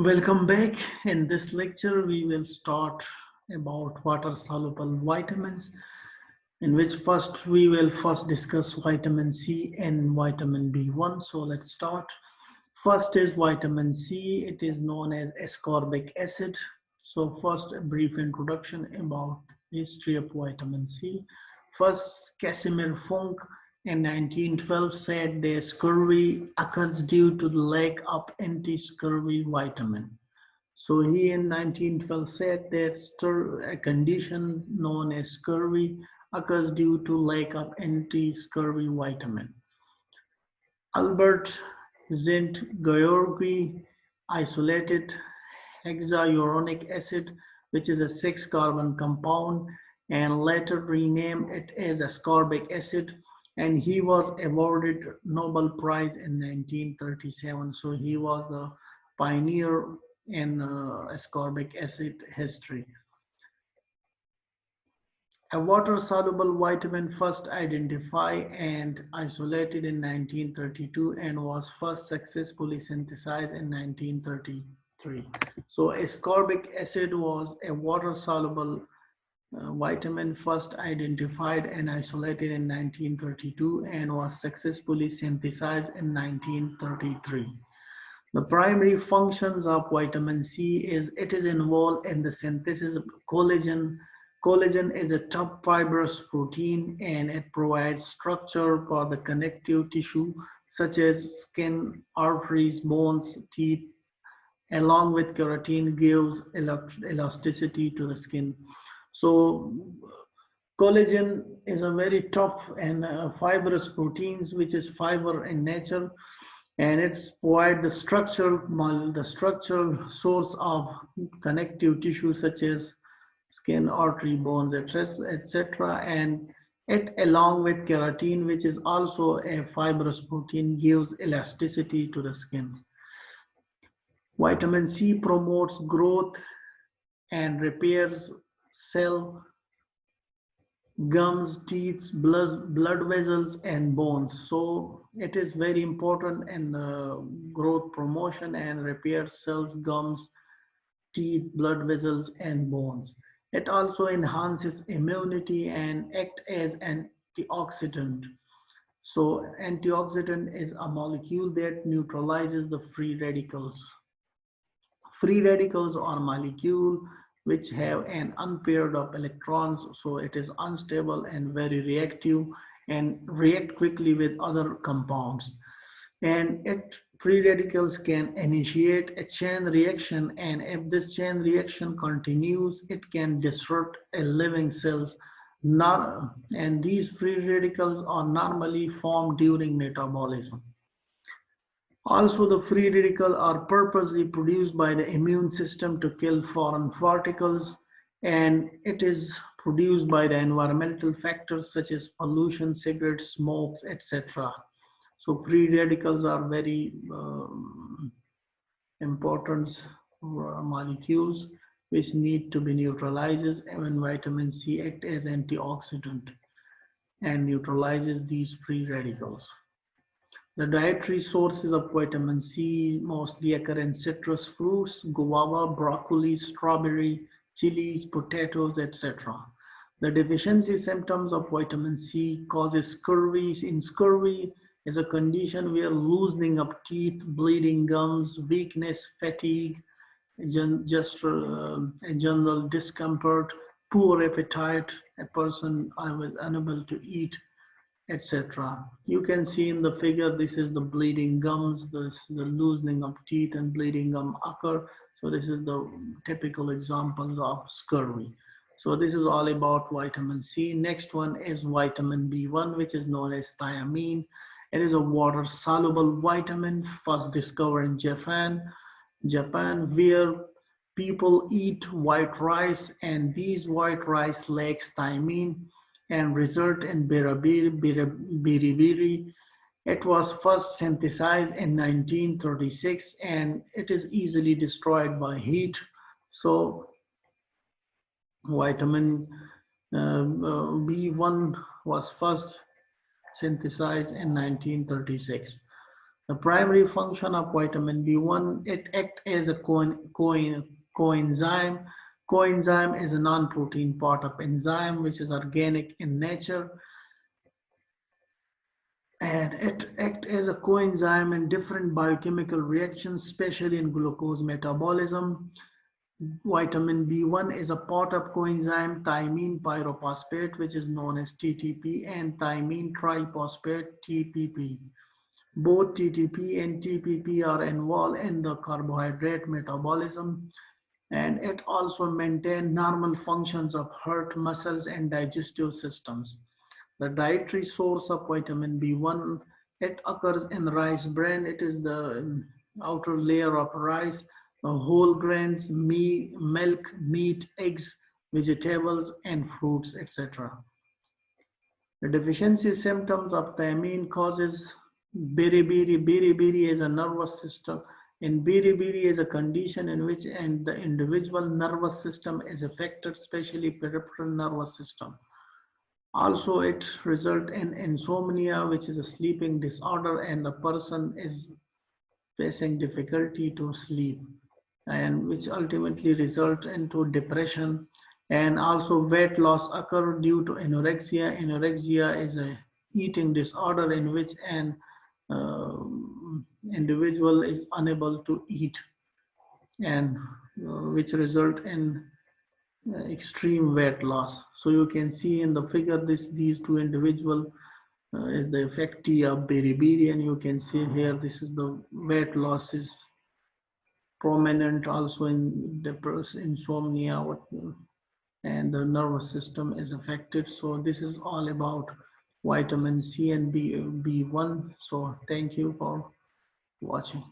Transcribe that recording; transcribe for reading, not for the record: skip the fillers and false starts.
Welcome back. In this lecture, we will start about water-soluble vitamins, in which first we will discuss vitamin C and vitamin B1. So let's start. First is vitamin C. It is known as ascorbic acid. So first, a brief introduction about the history of vitamin C. First, Casimir Funk in 1912 said the scurvy occurs due to the lack of anti-scurvy vitamin. So he in 1912 said that a condition known as scurvy occurs due to lack of anti-scurvy vitamin. Albert Szent-Gyorgyi isolated hexuronic acid, which is a 6-carbon compound, and later renamed it as ascorbic acid, and he was awarded Nobel Prize in 1937. So he was the pioneer in ascorbic acid history. A water-soluble vitamin first identified and isolated in 1932 and was first successfully synthesized in 1933. So ascorbic acid was a water-soluble vitamin first identified and isolated in 1932 and was successfully synthesized in 1933. The primary functions of vitamin C is it is involved in the synthesis of collagen. Collagen is a tough fibrous protein and it provides structure for the connective tissue such as skin, arteries, bones, teeth, along with keratin gives elasticity to the skin. So collagen is a very tough and fibrous proteins which is fiber in nature, and it's provide the structural source of connective tissue such as skin, artery, bones, etc. And it along with keratin, which is also a fibrous protein, gives elasticity to the skin. Vitamin C promotes growth and repairs cell, gums, teeth, blood vessels, and bones. So it is very important in growth promotion and repairs cells, gums, teeth, blood vessels, and bones. It also enhances immunity and act as an antioxidant. So antioxidant is a molecule that neutralizes the free radicals. Free radicals are molecules which have an unpaired of electrons, so it is unstable and very reactive and react quickly with other compounds. And free radicals can initiate a chain reaction, and if this chain reaction continues, it can disrupt a living cells. And these free radicals are normally formed during metabolism. Also, the free radicals are purposely produced by the immune system to kill foreign particles, and it is produced by the environmental factors such as pollution, cigarettes, smokes, etc. So free radicals are very important molecules which need to be neutralized when vitamin C acts as antioxidant and neutralizes these free radicals. The dietary sources of vitamin C mostly occur in citrus fruits, guava, broccoli, strawberry, chilies, potatoes, etc. The deficiency symptoms of vitamin C causes scurvy. In scurvy is a condition where loosening of teeth, bleeding gums, weakness, fatigue, general discomfort, poor appetite, a person was unable to eat, etc. You can see in the figure, this is the bleeding gums, this is the loosening of teeth and bleeding gum occur. So this is the typical examples of scurvy. So this is all about vitamin C. Next one is vitamin B1, which is known as thiamine. It is a water-soluble vitamin first discovered in Japan, where people eat white rice, and these white rice lacks thiamine and result in beriberi. It was first synthesized in 1936 and it is easily destroyed by heat. So vitamin B1 was first synthesized in 1936. The primary function of vitamin B1, it acts as a coenzyme. Coenzyme is a non-protein part of enzyme which is organic in nature, and it acts as a coenzyme in different biochemical reactions, especially in glucose metabolism. Vitamin B1 is a part of coenzyme thiamine pyrophosphate, which is known as TTP, and thiamine triphosphate TPP. Both TTP and TPP are involved in the carbohydrate metabolism, and it also maintains normal functions of heart, muscles, and digestive systems. The dietary source of vitamin B1, it occurs in rice bran. It is the outer layer of rice, whole grains, milk, meat, eggs, vegetables, and fruits, etc. The deficiency symptoms of thiamine causes beriberi. Beriberi is a nervous system. In beriberi is a condition in which the individual nervous system is affected, especially peripheral nervous system. Also, it results in insomnia, which is a sleeping disorder, and the person is facing difficulty to sleep, and which ultimately result into depression. And also weight loss occur due to anorexia. Anorexia is a eating disorder in which an uh, individual is unable to eat, and which result in extreme weight loss. So you can see in the figure these two individuals is the effective of beriberi, and you can see here this is the weight loss is prominent also in depression, insomnia, and the nervous system is affected. So this is all about vitamin C and B1. So thank you for watching.